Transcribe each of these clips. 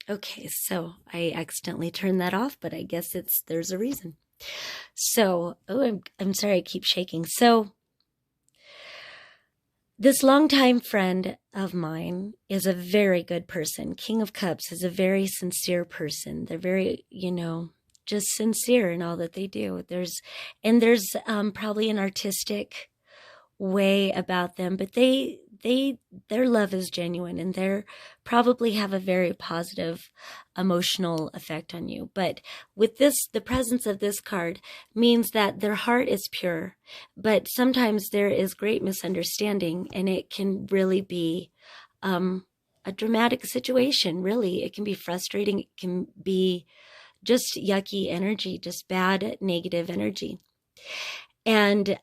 Okay, so I accidentally turned that off, but I guess there's a reason. So, oh, I'm sorry, I keep shaking. So, this longtime friend of mine is a very good person. King of Cups is a very sincere person. They're very, just sincere in all that they do. There's probably an artistic way about them, but their love is genuine, and they're probably have a very positive emotional effect on you. But with this, the presence of this card means that their heart is pure, but sometimes there is great misunderstanding, and it can really be a dramatic situation. Really, it can be frustrating. It can be just yucky energy, just bad negative energy. And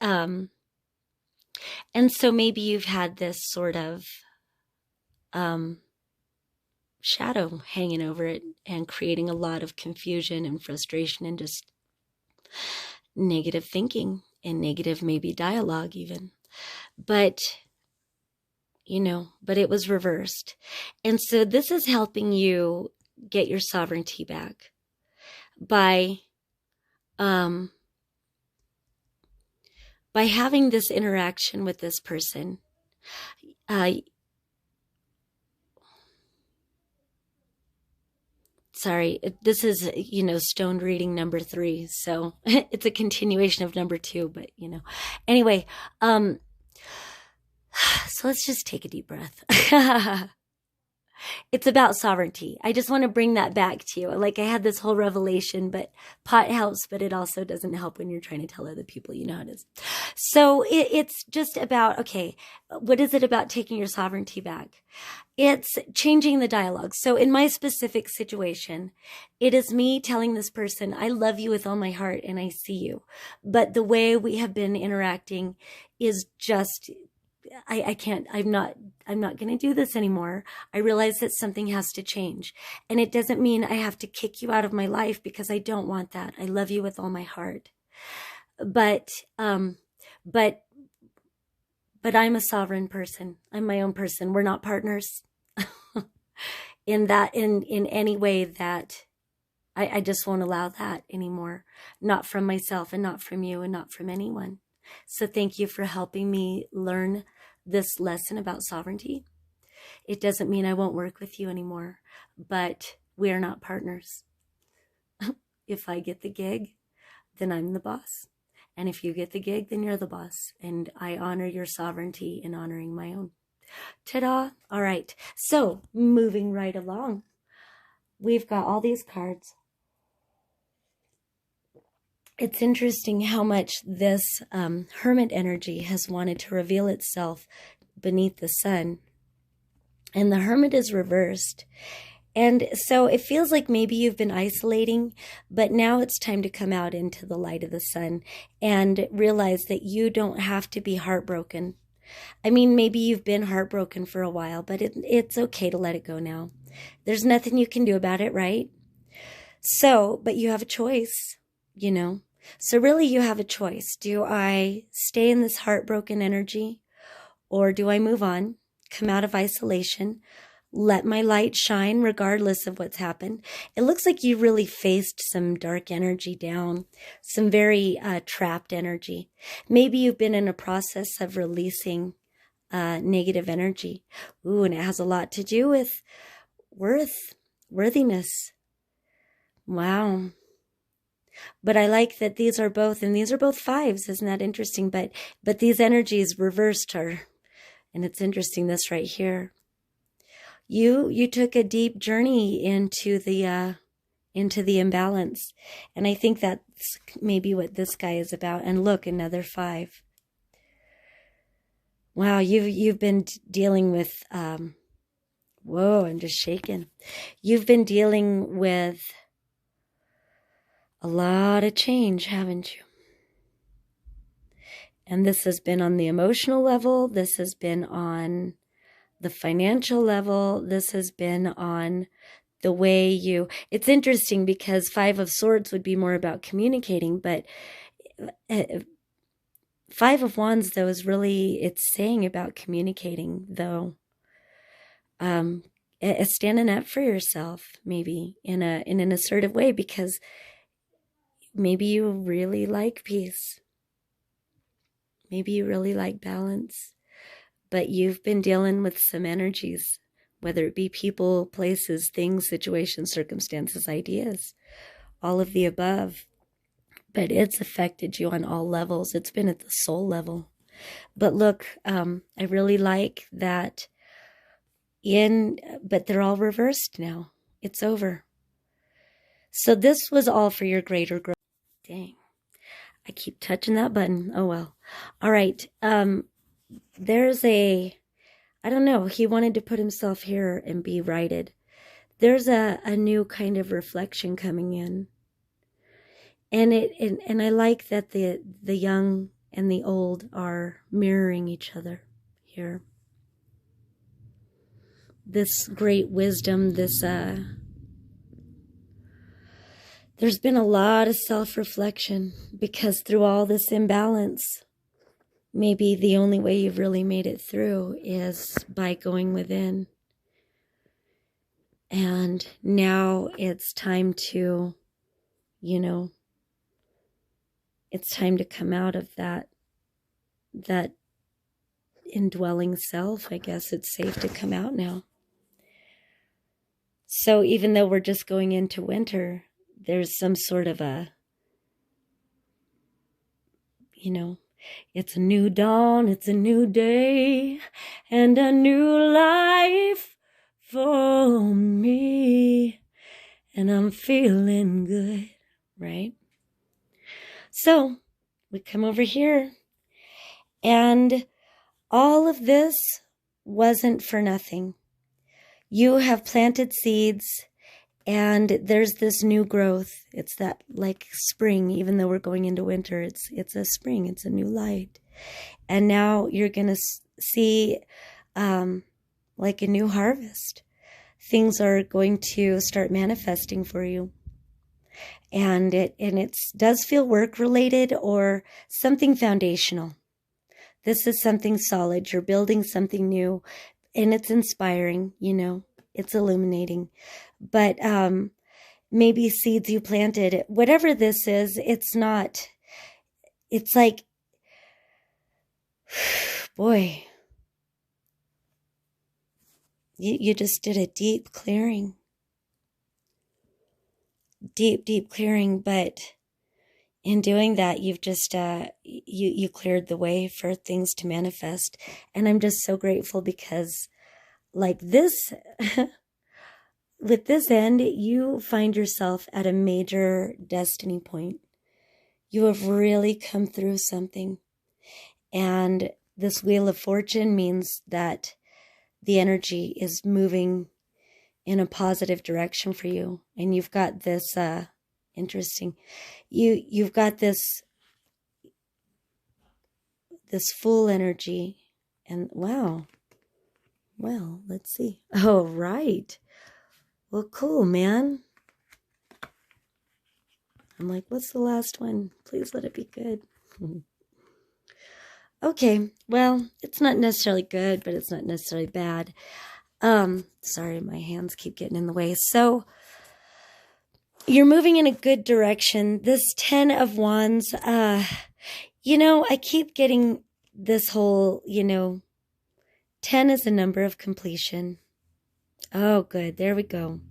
so maybe you've had this sort of um, shadow hanging over it and creating a lot of confusion and frustration and just negative thinking and negative maybe dialogue even. But, but it was reversed. And so this is helping you get your sovereignty back by having this interaction with this person. Sorry, this is, stoned reading number 3. So it's a continuation of number 2, but, anyway, so let's just take a deep breath. It's about sovereignty. I just want to bring that back to you. Like I had this whole revelation, but pot helps, but it also doesn't help when you're trying to tell other people, you know how it is. So it's just about, okay, what is it about taking your sovereignty back? It's changing the dialogue. So in my specific situation, it is me telling this person, I love you with all my heart and I see you. But the way we have been interacting is just, I can't, I'm not going to do this anymore. I realize that something has to change. And it doesn't mean I have to kick you out of my life, because I don't want that. I love you with all my heart. But I'm a sovereign person. I'm my own person. We're not partners in any way that I just won't allow that anymore. Not from myself and not from you and not from anyone. So thank you for helping me learn this lesson about sovereignty. It doesn't mean I won't work with you anymore, but we are not partners. If I get the gig, then I'm the boss. And if you get the gig, then you're the boss. And I honor your sovereignty in honoring my own. Ta-da! All right. So moving right along, we've got all these cards. It's interesting how much this hermit energy has wanted to reveal itself beneath the sun. And the hermit is reversed. And so it feels like maybe you've been isolating, but now it's time to come out into the light of the sun and realize that you don't have to be heartbroken. I mean, maybe you've been heartbroken for a while, but it's okay to let it go now. There's nothing you can do about it, right? So, but you have a choice, So really you have a choice. Do I stay in this heartbroken energy, or do I move on, come out of isolation, let my light shine regardless of what's happened? It looks like you really faced some dark energy down, some very trapped energy. Maybe you've been in a process of releasing negative energy. Ooh, and it has a lot to do with worthiness. Wow. But I like that these are both 5s. Isn't that interesting? But these energies reversed her. And it's interesting, this right here. You took a deep journey into the imbalance. And I think that's maybe what this guy is about. And look, another 5. Wow, you've been dealing with whoa, I'm just shaking. You've been dealing with a lot of change, haven't you? And this has been on the emotional level. This has been on the financial level. This has been on the way it's interesting because 5 of Swords would be more about communicating, but 5 of Wands, though, is really, it's saying about communicating, though. standing up for yourself, maybe in an assertive way, because maybe you really like peace. Maybe you really like balance, but you've been dealing with some energies, whether it be people, places, things, situations, circumstances, ideas, all of the above. But it's affected you on all levels. It's been at the soul level. But look, I really like that but they're all reversed now. It's over. So this was all for your greater growth. Dang. I keep touching that button. Oh, well. All right. There's I don't know. He wanted to put himself here and be righted. There's a new kind of reflection coming in. And I like that the young and the old are mirroring each other here. This great wisdom, there's been a lot of self-reflection, because through all this imbalance, maybe the only way you've really made it through is by going within. And now it's time to, it's time to come out of that indwelling self. I guess it's safe to come out now. So even though we're just going into winter, there's some sort of it's a new dawn, it's a new day, and a new life for me. And I'm feeling good, right? So we come over here, and all of this wasn't for nothing. You have planted seeds, and there's this new growth. It's that like spring, even though we're going into winter, it's a spring, it's a new light. And now you're going to see like a new harvest. Things are going to start manifesting for you. And it does feel work related or something foundational. This is something solid. You're building something new, and it's inspiring, it's illuminating. But maybe seeds you planted, whatever this is, it's like, boy, you just did a deep clearing. Deep clearing, but in doing that, you've just, you cleared the way for things to manifest. And I'm just so grateful, because like this, with this end, you find yourself at a major destiny point. You have really come through something. And this Wheel of Fortune means that the energy is moving in a positive direction for you. And you've got this, interesting, you've got this full energy. And wow. Well, let's see. Oh, right. Well, cool, man. I'm like, what's the last one? Please let it be good. Okay, well, it's not necessarily good, but it's not necessarily bad. Sorry, my hands keep getting in the way. So you're moving in a good direction. This 10 of Wands, I keep getting this whole, 10 is a number of completion. Oh, good. There we go.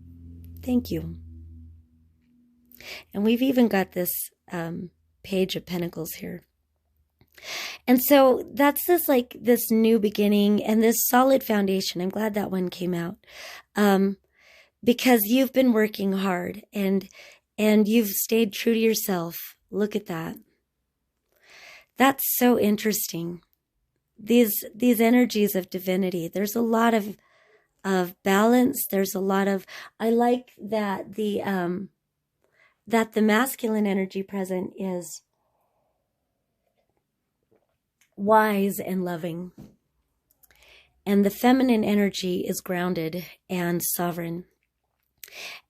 Thank you. And we've even got this Page of Pentacles here. And so that's this new beginning and this solid foundation. I'm glad that one came out. Because you've been working hard and you've stayed true to yourself. Look at that. That's so interesting. These energies of divinity. There's a lot of balance. There's a lot of, I like that the masculine energy present is wise and loving. And the feminine energy is grounded and sovereign.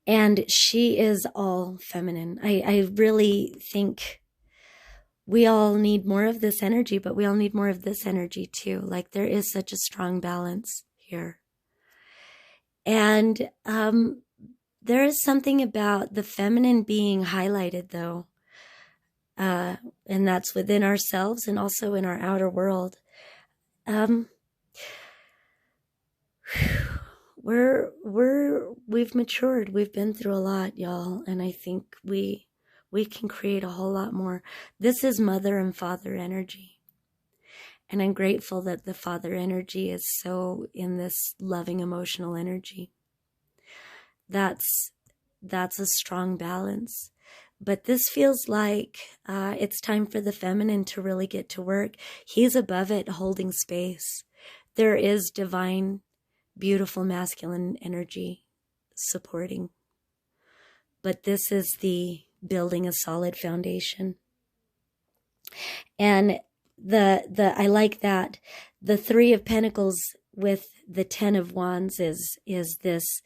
And she is all feminine. I really think we all need more of this energy, but we all need more of this energy too. Like there is such a strong balance here. And there is something about the feminine being highlighted, though. And that's within ourselves and also in our outer world. We've matured. We've been through a lot, y'all. And I think we can create a whole lot more. This is mother and father energy. And I'm grateful that the father energy is so in this loving emotional energy. That's a strong balance. But this feels like it's time for the feminine to really get to work. He's above it, holding space. There is divine, beautiful masculine energy supporting. But this is the building a solid foundation. And I like that the Three of Pentacles with the Ten of Wands is this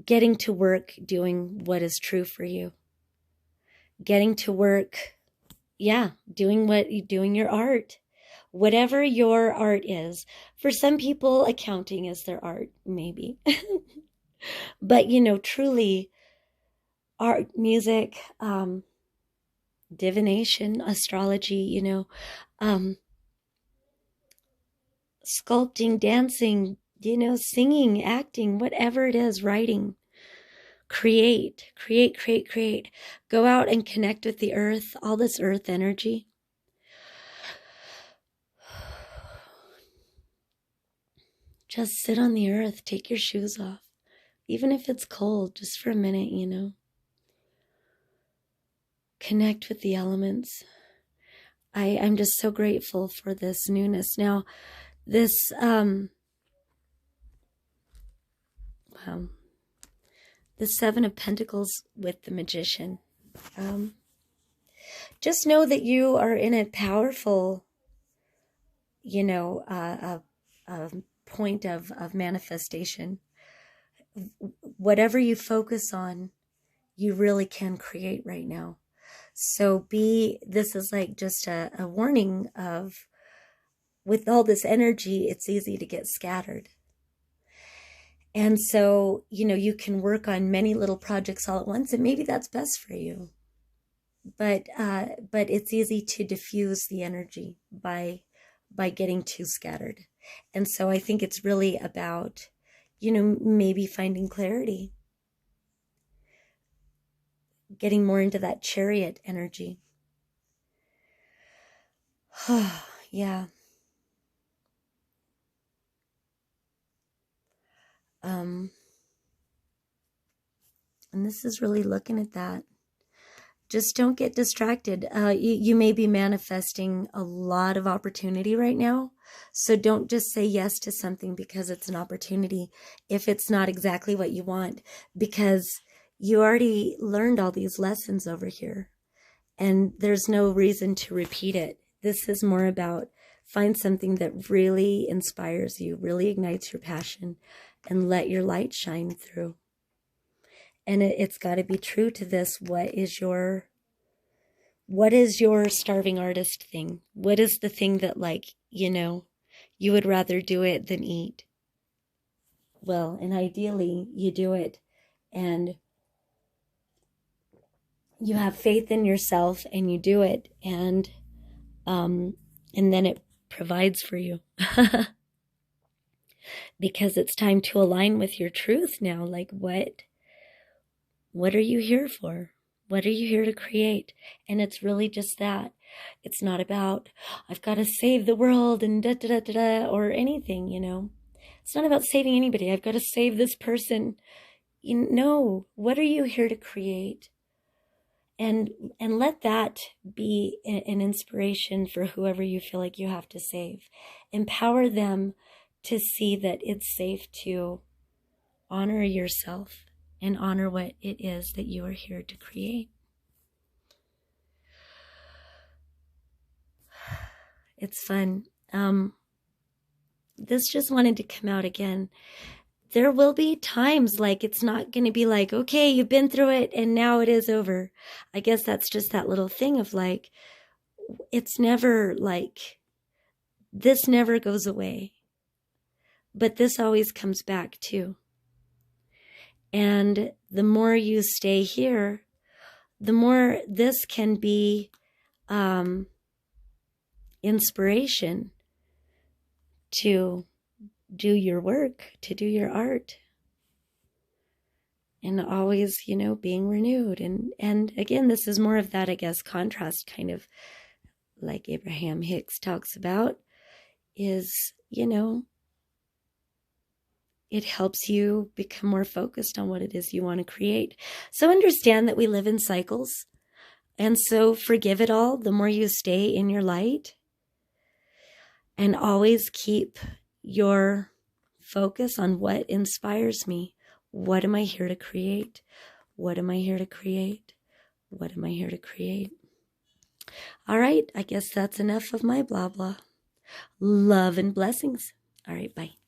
getting to work doing what is true for you. Getting to work, doing your art. Whatever your art is. For some people, accounting is their art, maybe. But, truly, art, music, divination, astrology, sculpting, dancing, singing, acting, whatever it is, writing. Create. Go out and connect with the earth, all this earth energy. Just sit on the earth, take your shoes off. Even if it's cold, just for a minute, Connect with the elements. I'm just so grateful for this newness. Now, this, the Seven of Pentacles with the Magician. Just know that you are in a powerful, a point of manifestation. Whatever you focus on, you really can create right now. So this is like just a warning of, with all this energy, it's easy to get scattered. And so, you can work on many little projects all at once, and maybe that's best for you. But it's easy to diffuse the energy by getting too scattered. And so I think it's really about, maybe finding clarity. Getting more into that Chariot energy. Yeah. And this is really looking at that. Just don't get distracted. You may be manifesting a lot of opportunity right now. So don't just say yes to something because it's an opportunity if it's not exactly what you want, because you already learned all these lessons over here and there's no reason to repeat it. This is more about find something that really inspires you, really ignites your passion, and let your light shine through. And it's got to be true to this. What is your starving artist thing? What is the thing that, you would rather do it than eat? Well, and ideally you do it and you have faith in yourself and you do it, and then it provides for you. Because it's time to align with your truth now. Like, what are you here for? What are you here to create? And it's really just that. It's not about, I've got to save the world and or anything, It's not about saving anybody. I've got to save this person. No, what are you here to create? And let that be an inspiration for whoever you feel like you have to save. Empower them to see that it's safe to honor yourself and honor what it is that you are here to create. It's fun. This just wanted to come out again. There will be times it's not going to be like, okay, you've been through it and now it is over. I guess that's just that little thing of it's never this never goes away. But this always comes back too. And the more you stay here, the more this can be inspiration to do your work, to do your art. And always, being renewed. And again, this is more of that, I guess, contrast kind of like Abraham Hicks talks about is, it helps you become more focused on what it is you want to create. So understand that we live in cycles. And so forgive it all the more you stay in your light. And always keep your focus on what inspires me. What am I here to create? What am I here to create? What am I here to create? All right, I guess that's enough of my blah blah. Love and blessings. All right, bye.